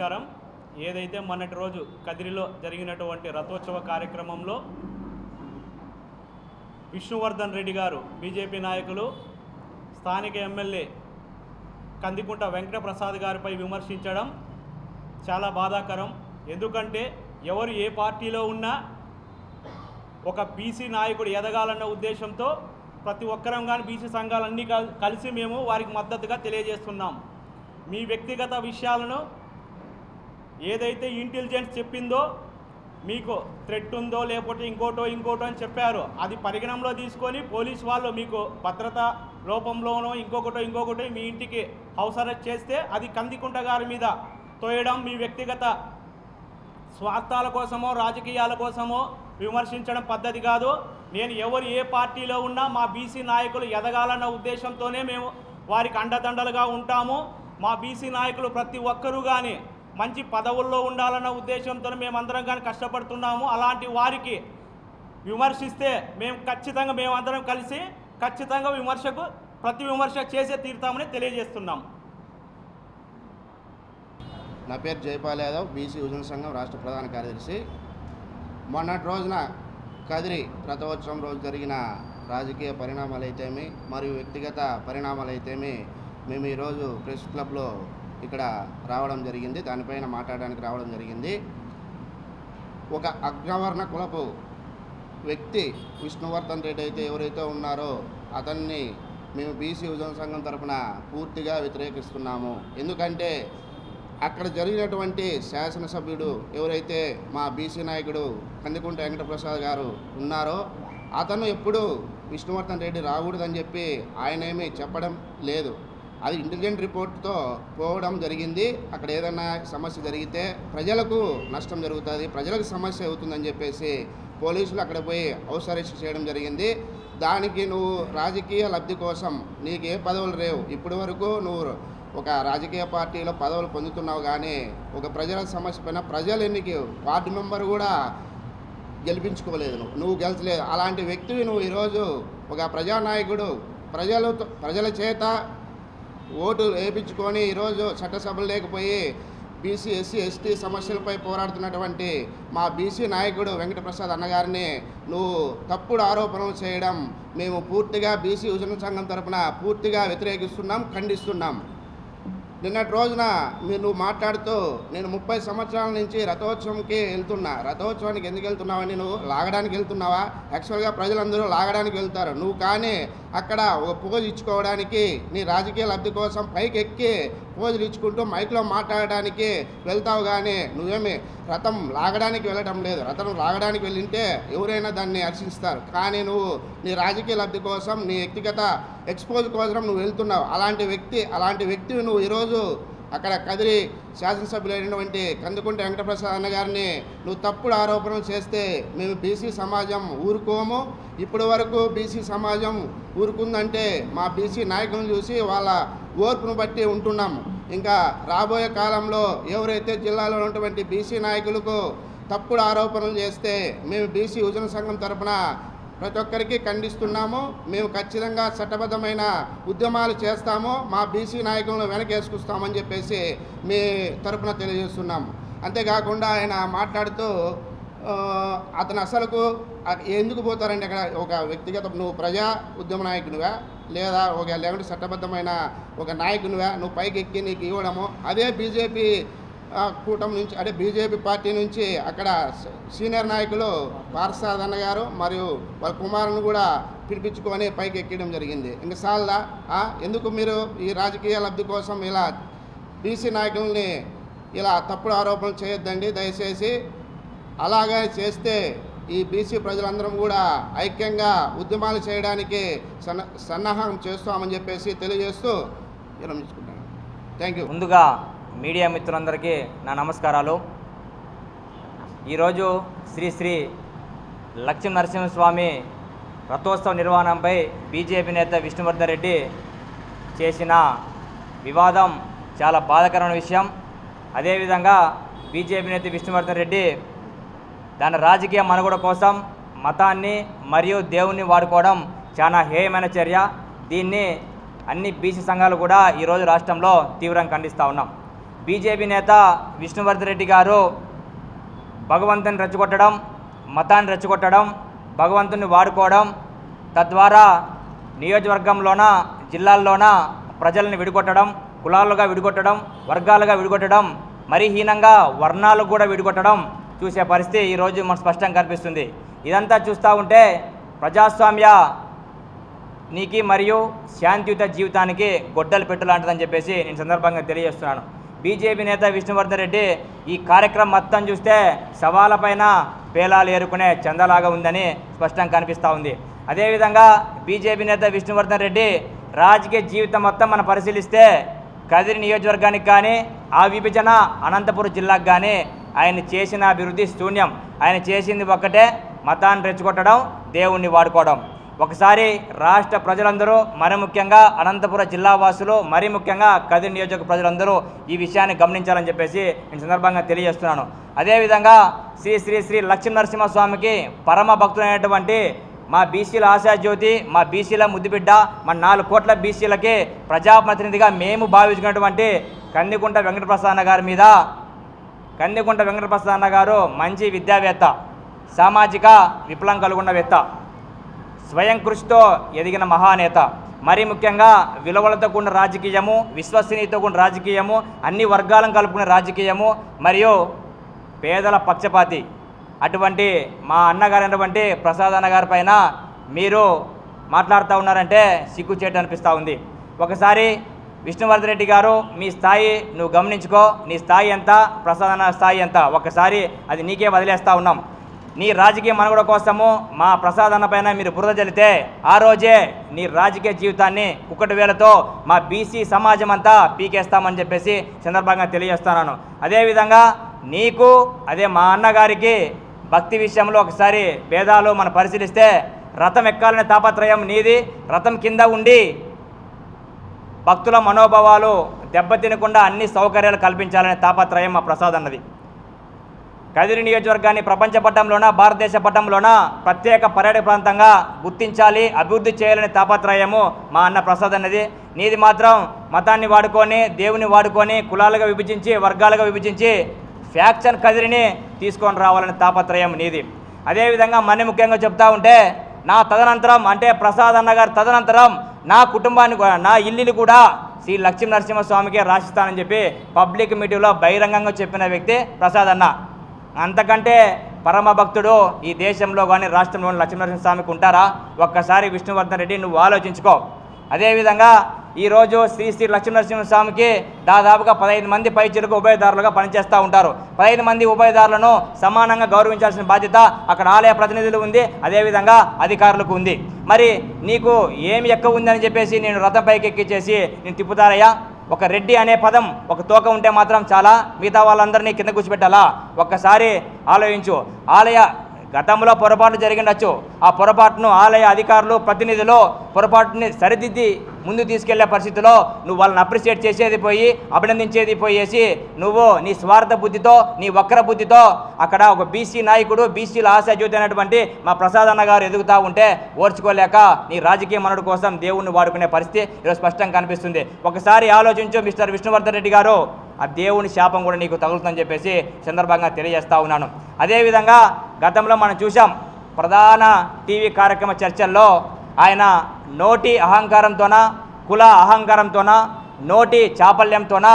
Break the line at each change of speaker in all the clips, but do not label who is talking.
నమస్కారం. ఏదైతే మొన్నటి రోజు కదిరిలో జరిగినటువంటి రథోత్సవ కార్యక్రమంలో విష్ణువర్ధన్ రెడ్డి గారు బీజేపీ నాయకులు స్థానిక ఎమ్మెల్యే కందికుంట వెంకటప్రసాద్ గారిపై విమర్శించడం చాలా బాధాకరం. ఎందుకంటే ఎవరు ఏ పార్టీలో ఉన్నా ఒక బీసీ నాయకుడు ఎదగాలన్న ఉద్దేశంతో ప్రతి ఒక్కరం కానీ బీసీ సంఘాలన్నీ కలిసి మేము వారికి మద్దతుగా తెలియజేస్తున్నాం. మీ వ్యక్తిగత విషయాలను ఏదైతే ఇంటెలిజెన్స్ చెప్పిందో మీకు థ్రెట్ ఉందో లేకపోతే ఇంకోటో అని చెప్పారు, అది పరిగణంలో తీసుకొని పోలీస్ వాళ్ళు మీకు భద్రత లోపంలోనో ఇంకొకటో మీ ఇంటికి హౌస్ అరెస్ట్ చేస్తే అది కందికుంట గారి మీద తోయడం మీ వ్యక్తిగత స్వార్థాల కోసమో రాజకీయాల కోసమో విమర్శించడం పద్ధతి కాదు. నేను ఎవరు ఏ పార్టీలో ఉన్నా మా బీసీ నాయకులు ఎదగాలన్న ఉద్దేశంతోనే మేము వారికి అండదండలుగా ఉంటాము. మా బీసీ నాయకులు ప్రతి ఒక్కరూ కానీ మంచి పదవుల్లో ఉండాలన్న ఉద్దేశంతో మేమందరం కానీ కష్టపడుతున్నాము. అలాంటి వారికి విమర్శిస్తే మేమందరం కలిసి ఖచ్చితంగా ప్రతి విమర్శ చేసే తీరుతామని తెలియజేస్తున్నాం.
నా పేరు జైపాల్ యాదవ్, బీసీ యువజన సంఘం రాష్ట్ర ప్రధాన కార్యదర్శి. మొన్నటి రోజున కదిరి రథోత్సవం రోజు జరిగిన రాజకీయ పరిణామాలు అయితేమి మరియు వ్యక్తిగత పరిణామాలు అయితేమి మేము ఈరోజు ప్రెస్ క్లబ్లో ఇక్కడ రావడం జరిగింది, దానిపైన మాట్లాడడానికి రావడం జరిగింది. ఒక అగ్రవర్ణ కులపు వ్యక్తి విష్ణువర్ధన్ రెడ్డి అయితే ఎవరైతే ఉన్నారో అతన్ని మేము బీసీ యువజన సంఘం తరఫున పూర్తిగా వ్యతిరేకిస్తున్నాము. ఎందుకంటే అక్కడ జరిగినటువంటి శాసనసభ్యుడు ఎవరైతే మా బీసీ నాయకుడు కందికుంట వెంకటప్రసాద్ గారు ఉన్నారో అతను ఎప్పుడు విష్ణువర్ధన్ రెడ్డి రాకూడదని చెప్పి ఆయనేమీ చెప్పడం లేదు. అది ఇంటెలిజెంట్ రిపోర్ట్తో పోవడం జరిగింది. అక్కడ ఏదైనా సమస్య జరిగితే ప్రజలకు నష్టం జరుగుతుంది, ప్రజలకు సమస్య అవుతుందని చెప్పేసి పోలీసులు అక్కడ పోయి హౌస్ అరెస్ట్ చేయడం జరిగింది. దానికి నువ్వు రాజకీయ లబ్ధి కోసం నీకు ఏ పదవులు లేవు, ఇప్పటి వరకు నువ్వు ఒక రాజకీయ పార్టీలో పదవులు పొందుతున్నావు, కానీ ఒక ప్రజల సమస్య పైన ప్రజలు ఎన్నిక వార్డు మెంబర్ కూడా గెలిపించుకోలేదు, నువ్వు గెలిచలేదు. అలాంటి వ్యక్తివి నువ్వు ఈరోజు ఒక ప్రజానాయకుడు ప్రజల చేత ఓటు వేయించుకొని ఈరోజు చట్టసభలు లేకపోయి బీసీ ఎస్సీ ఎస్టీ సమస్యలపై పోరాడుతున్నటువంటి మా బీసీ నాయకుడు వెంకటప్రసాద్ అన్నగారిని నువ్వు తప్పుడు ఆరోపణలు చేయడం మేము పూర్తిగా బీసీ యువజన సంఘం తరఫున పూర్తిగా వ్యతిరేకిస్తున్నాం, ఖండిస్తున్నాం. నిన్నటి రోజున నువ్వు మాట్లాడుతూ నేను 30 సంవత్సరాల నుంచి రథోత్సవంకి వెళ్తున్నా, రథోత్సవానికి ఎందుకు వెళ్తున్నావని నువ్వు లాగడానికి వెళ్తున్నావా? యాక్చువల్గా ప్రజలందరూ లాగడానికి వెళ్తారు, నువ్వు కానీ అక్కడ ఒక పోజు ఇచ్చుకోవడానికి నీ రాజకీయ లబ్ధి కోసం పైకి ఎక్కి పోజులు ఇచ్చుకుంటూ మైక్లో మాట్లాడడానికి వెళ్తావు, కానీ నువ్వేమి రథం లాగడానికి వెళ్ళడం లేదు. రథం లాగడానికి వెళ్ళింటే ఎవరైనా దాన్ని హర్షిస్తారు, కానీ నువ్వు నీ రాజకీయ లబ్ధి కోసం నీ వ్యక్తిగత ఎక్స్పోజ్ కోసం నువ్వు వెళ్తున్నావు. అలాంటి వ్యక్తివి నువ్వు ఈరోజు అక్కడ కదిరి శాసనసభ్యులైనటువంటి కందికుంట వెంకటప్రసాద్ అన్నగారిని నువ్వు తప్పుడు ఆరోపణలు చేస్తే మేము బీసీ సమాజం ఊరుకోము. ఇప్పటి వరకు బీసీ సమాజం ఊరుకుందంటే మా బీసీ నాయకులను చూసి వాళ్ళ ఓర్పును బట్టి ఉంటున్నాము. ఇంకా రాబోయే కాలంలో ఎవరైతే జిల్లాలో ఉన్నటువంటి బీసీ నాయకులకు తప్పుడు ఆరోపణలు చేస్తే మేము బీసీ యువజన సంఘం తరఫున ప్రతి ఒక్కరికి ఖండిస్తున్నాము. మేము ఖచ్చితంగా చట్టబద్ధమైన ఉద్యమాలు చేస్తాము, మా బీసీ నాయకులను వెనకేసుకొస్తామని చెప్పేసి మీ తరఫున తెలియజేస్తున్నాము. అంతేకాకుండా ఆయన మాట్లాడుతూ అతను అసలుకు ఎందుకు పోతారండి అక్కడ ఒక వ్యక్తిగత నువ్వు ప్రజా ఉద్యమ నాయకునివా లేకుంటే చట్టబద్ధమైన ఒక నాయకునివా నువ్వు పైకి ఎక్కి నీకు ఇవ్వడము? అదే బీజేపీ కూటమి నుంచి అంటే బీజేపీ పార్టీ నుంచి అక్కడ సీనియర్ నాయకులు పార్సాద్ అన్న గారు మరియు వాళ్ళ కుమారుని కూడా పిలిపించుకొని పైకి ఎక్కడం జరిగింది. ఇంకా సాల్దా ఎందుకు మీరు ఈ రాజకీయ లబ్ధి కోసం ఇలా బీసీ నాయకుల్ని ఇలా తప్పుడు ఆరోపణలు చేయొద్దండి దయచేసి. అలాగే చేస్తే ఈ బీసీ ప్రజలందరం కూడా ఐక్యంగా ఉద్యమాలు చేయడానికి సన్నాహం చేస్తామని చెప్పేసి తెలియజేస్తూ విరమించుకుంటాను. Thank you.
ముందుగా మీడియా మిత్రులందరికీ నా నమస్కారాలు. ఈరోజు శ్రీ లక్ష్మీ నరసింహస్వామి రథోత్సవ నిర్వహణపై బీజేపీ నేత విష్ణువర్ధన్ రెడ్డి చేసిన వివాదం చాలా బాధాకరమైన విషయం. అదేవిధంగా బీజేపీ నేత విష్ణువర్ధన్ రెడ్డి దాని రాజకీయ మనుగడ కోసం మతాన్ని మరియు దేవుణ్ణి వాడుకోవడం చాలా హేయమైన చర్య. దీన్ని అన్ని బీసీ సంఘాలు కూడా ఈరోజు రాష్ట్రంలో తీవ్రంగా ఖండిస్తూ ఉన్నాం. బీజేపీ నేత విష్ణువర్ధన్ రెడ్డి గారు భగవంతుని రెచ్చగొట్టడం, మతాన్ని రెచ్చగొట్టడం, భగవంతుని వాడుకోవడం, తద్వారా నియోజకవర్గంలోన జిల్లాల్లోన ప్రజల్ని విడిగొట్టడం, కులాలుగా విడిగొట్టడం, వర్గాలుగా విడిగొట్టడం, మరీ హీనంగా వర్ణాలు కూడా విడిగొట్టడం చూసే పరిస్థితి ఈరోజు మనకు స్పష్టంగా కనిపిస్తుంది. ఇదంతా చూస్తూ ఉంటే ప్రజాస్వామ్య నీకి మరియు శాంతియుత జీవితానికి గొడ్డలు పెట్టు లాంటిదని చెప్పేసి నేను సందర్భంగా తెలియజేస్తున్నాను. బీజేపీ నేత విష్ణువర్ధన్ రెడ్డి ఈ కార్యక్రమం మొత్తం చూస్తే సవాళ్ళపైన పేలాలు ఏరుకునే చందలాగా ఉందని స్పష్టంగా కనిపిస్తూ ఉంది. అదేవిధంగా బీజేపీ నేత విష్ణువర్ధన్ రెడ్డి రాజకీయ జీవితం మొత్తం మనం పరిశీలిస్తే కదిరి నియోజకవర్గానికి కానీ, ఆ విభజన అనంతపురం జిల్లాకు కానీ ఆయన చేసిన అభివృద్ధి శూన్యం. ఆయన చేసింది ఒక్కటే, మతాన్ని రెచ్చగొట్టడం, దేవుణ్ణి వాడుకోవడం. ఒకసారి రాష్ట్ర ప్రజలందరూ, మరి ముఖ్యంగా అనంతపురం జిల్లా వాసులు, మరి ముఖ్యంగా కదిరి నియోజక ప్రజలందరూ ఈ విషయాన్ని గమనించాలని చెప్పేసి నేను సందర్భంగా తెలియజేస్తున్నాను. అదేవిధంగా శ్రీ శ్రీ శ్రీ లక్ష్మీనరసింహస్వామికి పరమ భక్తులైనటువంటి మా బీసీల ఆశాజ్యోతి, మా బీసీల ముద్దుబిడ్డ, మా 4 కోట్ల బీసీలకి ప్రజాప్రతినిధిగా మేము భావించినటువంటి కందికుంట వెంకటప్రసాద్ గారి మీద, కందికుంట వెంకటప్రసాద్ గారు మంచి విద్యావేత్త, సామాజిక విప్లవం కలుగున్నవేత్త, స్వయం కృషితో ఎదిగిన మహానేత, మరీ ముఖ్యంగా విలువలతో కూడిన రాజకీయము, విశ్వసనీయతో కూడిన రాజకీయము, అన్ని వర్గాలను కలుపుకునే రాజకీయము, మరియు పేదల పక్షపాతి అటువంటి మా అన్నగారైనటువంటి ప్రసాద్ అన్నగారి పైన మీరు మాట్లాడుతూ ఉన్నారంటే సిగ్గుచేటు అనిపిస్తూ ఉంది. ఒకసారి విష్ణువర్ధన్ రెడ్డి గారు, మీ స్థాయి నువ్వు గమనించుకో. నీ స్థాయి ఎంత, ప్రసాద్ అన్న స్థాయి ఎంత, ఒక్కసారి అది నీకే వదిలేస్తూ ఉన్నాం. నీ రాజకీయ మనుగడ కోసము మా ప్రసాద్ అన్న పైన మీరు బురద జల్లితే ఆ రోజే నీ రాజకీయ జీవితాన్ని కుక్కటి వేలతో మా బీసీ సమాజం అంతా పీకేస్తామని చెప్పేసి సందర్భంగా తెలియజేస్తున్నాను. అదేవిధంగా నీకు, అదే మా అన్నగారికి భక్తి విషయంలో ఒకసారి భేదాలు మనం పరిశీలిస్తే, రథం ఎక్కాలనే తాపత్రయం నీది, రథం కింద ఉండి భక్తుల మనోభావాలు దెబ్బతినకుండా అన్ని సౌకర్యాలు కల్పించాలనే తాపత్రయం మా ప్రసాద్ అన్నది. కదిరి నియోజకవర్గాన్ని ప్రపంచ పటంలోన, భారతదేశ పటంలోన ప్రత్యేక పర్యాటక ప్రాంతంగా గుర్తించాలి, అభివృద్ధి చేయాలనే తాపత్రయము మా అన్న ప్రసాద్ అన్నది. నీది మాత్రం మతాన్ని వాడుకొని, దేవుని వాడుకొని, కులాలుగా విభజించి, వర్గాలుగా విభజించి ఫ్యాక్షన్ కదిరిని తీసుకొని రావాలనే తాపత్రయం నీది. అదేవిధంగా మరీ ముఖ్యంగా చెప్తా ఉంటే, నా తదనంతరం అంటే ప్రసాద్ అన్న గారి తదనంతరం నా కుటుంబాన్ని, నా ఇల్లుని కూడా శ్రీ లక్ష్మీనరసింహస్వామికి రాసిస్తానని చెప్పి పబ్లిక్ మీటింగ్లో బహిరంగంగా చెప్పిన వ్యక్తి ప్రసాద్ అన్న. అంతకంటే పరమ భక్తుడు ఈ దేశంలో కానీ రాష్ట్రంలోని లక్ష్మీనరసింహస్వామికి ఉంటారా? ఒక్కసారి విష్ణువర్ధన్ రెడ్డి నువ్వు ఆలోచించుకో. అదేవిధంగా ఈరోజు శ్రీ శ్రీ లక్ష్మీనరసింహస్వామికి దాదాపుగా 15 మంది పైచిలకు ఉభయదారులుగా పనిచేస్తూ ఉంటారు. 15 మంది ఉభయదారులను సమానంగా గౌరవించాల్సిన బాధ్యత అక్కడ ఆలయ ప్రతినిధులు ఉంది, అదేవిధంగా అధికారులకు ఉంది. మరి నీకు ఏమి ఎక్కువ ఉందని చెప్పేసి నేను రథం పైకి ఎక్కించేసి నేను తిప్పుతారయ్యా? ఒక రెడ్డి అనే పదం, ఒక తోక ఉంటే మాత్రం చాలా, మిగతా వాళ్ళందరినీ కింద కూర్చోబెట్టాలా? ఒక్కసారి ఆలోచించు. ఆలయ గతంలో పొరపాటు జరిగిండొచ్చు, ఆ పొరపాటును ఆలయ అధికారులు, ప్రతినిధులు పొరపాటుని సరిదిద్ది ముందు తీసుకెళ్లే పరిస్థితిలో నువ్వు వాళ్ళని అప్రిషియేట్ చేసేది పోయి, అభినందించేది పోయేసి, నువ్వు నీ స్వార్థ బుద్ధితో, నీ వక్ర బుద్ధితో అక్కడ ఒక బీసీ నాయకుడు, బీసీల ఆశాజ్యోతి అయినటువంటి మా ప్రసాద్ అన్న గారు ఎదుగుతూ ఉంటే ఓర్చుకోలేక నీ రాజకీయ మనుడు కోసం దేవుణ్ణి వాడుకునే పరిస్థితి ఈరోజు స్పష్టంగా కనిపిస్తుంది. ఒకసారి ఆలోచించు మిస్టర్ విష్ణువర్ధన్ రెడ్డి గారు, ఆ దేవుని శాపం కూడా నీకు తగులుతుందని చెప్పేసి సందర్భంగా తెలియజేస్తూ ఉన్నాను. అదేవిధంగా గతంలో మనం చూసాం, ప్రధాన టీవీ కార్యక్రమ చర్చల్లో ఆయన నోటి అహంకారంతోన, కుల అహంకారంతోన, నోటి చాపల్యంతోన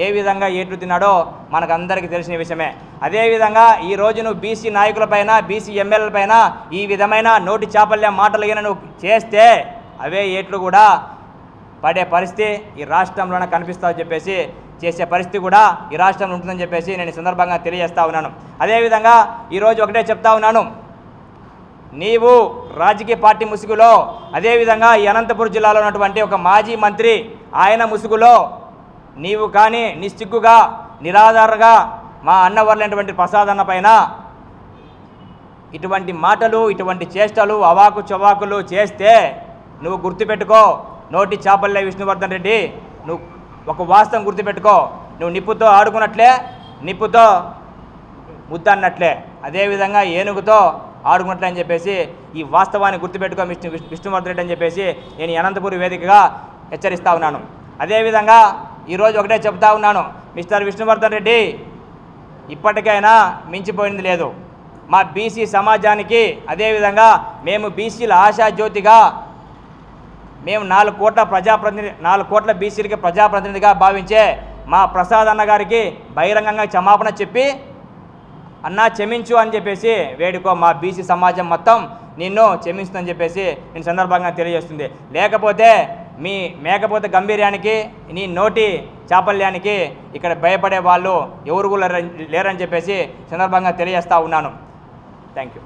ఏ విధంగా ఏట్లు తిన్నాడో మనకందరికీ తెలిసిన విషయమే. అదేవిధంగా ఈరోజు నువ్వు బీసీ నాయకులపైన, బీసీ ఎమ్మెల్యేలపైన ఈ విధమైన నోటి చాపల్యం మాటలు నువ్వు చేస్తే అవే ఏట్లు కూడా పడే పరిస్థితి ఈ రాష్ట్రంలోనే కనిపిస్తామని చెప్పేసి, చేసే పరిస్థితి కూడా ఈ రాష్ట్రంలో ఉంటుందని చెప్పేసి నేను ఈ సందర్భంగా తెలియజేస్తూ ఉన్నాను. అదేవిధంగా ఈరోజు ఒకటే చెప్తా ఉన్నాను, నీవు రాజకీయ పార్టీ ముసుగులో, అదేవిధంగా ఈ అనంతపురం జిల్లాలో ఉన్నటువంటి ఒక మాజీ మంత్రి ఆయన ముసుగులో నీవు కానీ నిస్సిగ్గుగా, నిరాధారగా మా అన్నవర్లైనటువంటి ప్రసాద్ అన్న పైన ఇటువంటి మాటలు, ఇటువంటి చేష్టలు, అవాకు చవాకులు చేస్తే నువ్వు గుర్తుపెట్టుకో, నోటి చాపల్లె విష్ణువర్ధన్ రెడ్డి, నువ్వు ఒక వాస్తవం గుర్తుపెట్టుకో. నువ్వు నిప్పుతో ఆడుకున్నట్లే నిప్పుతో ముద్దన్నట్లే, అదేవిధంగా ఏనుగుతో ఆడుకున్నట్లే అని చెప్పేసి ఈ వాస్తవాన్ని గుర్తుపెట్టుకో విష్ణువర్ధన్ రెడ్డి అని చెప్పేసి నేను అనంతపురం వేదికగా హెచ్చరిస్తూ ఉన్నాను. అదేవిధంగా ఈరోజు ఒకటే చెప్తా ఉన్నాను, మిస్టర్ విష్ణువర్ధన్ రెడ్డి ఇప్పటికైనా మించిపోయింది లేదు. మా బీసీ సమాజానికి అదేవిధంగా మేము బీసీల ఆశాజ్యోతిగా మేము 4 కోట్ల బీసీలకి ప్రజాప్రతినిధిగా భావించే మా ప్రసాద్ అన్న గారికి బహిరంగంగా క్షమాపణ చెప్పి అన్నా క్షమించు అని చెప్పేసి వేడుకో. మా బీసీ సమాజం మొత్తం నిన్ను క్షమిస్తుందని చెప్పేసి నేను సందర్భంగా తెలియజేస్తుంది. లేకపోతే గంభీర్యానికి నీ నోటి చాపల్యానికి ఇక్కడ భయపడే వాళ్ళు ఎవరు లేరని చెప్పేసి సందర్భంగా తెలియజేస్తూ ఉన్నాను. Thank you.